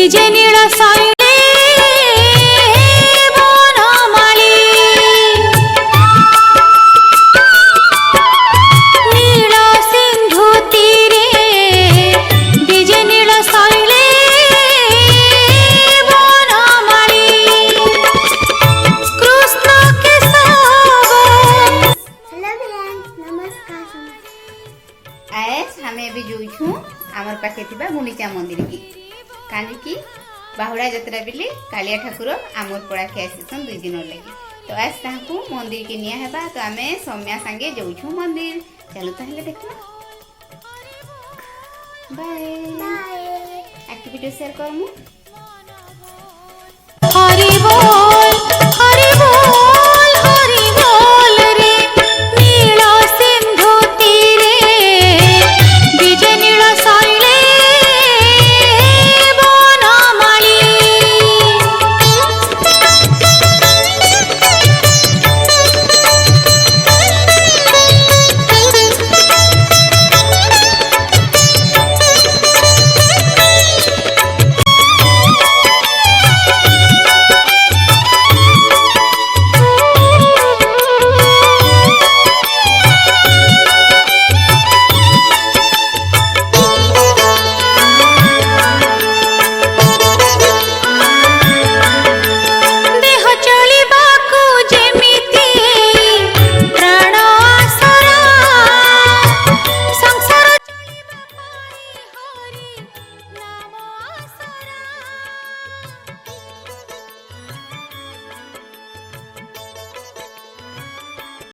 DJ नीला साइडे बनमाली नीला सिंधु तीरे DJ नीला साइडे बनमाली कृष्ण के सागर। हेलो फ्रेंड्स, नमस्कार। आएस हमें भी जोई छू आमर पाखे थिबा गुंडीचा मंदिर की काली की बाहुड़ा जत्रा बेले कालिया ठाकुर आमर पड़ा के आसीसन 2 दिन लगी। तो आज ताकू मंदिर के निया हेबा तो आमे सौम्या संगे जोई छू मंदिर। चलो ताहले देखो। Bye bye. एक्टिविटी शेयर करमु।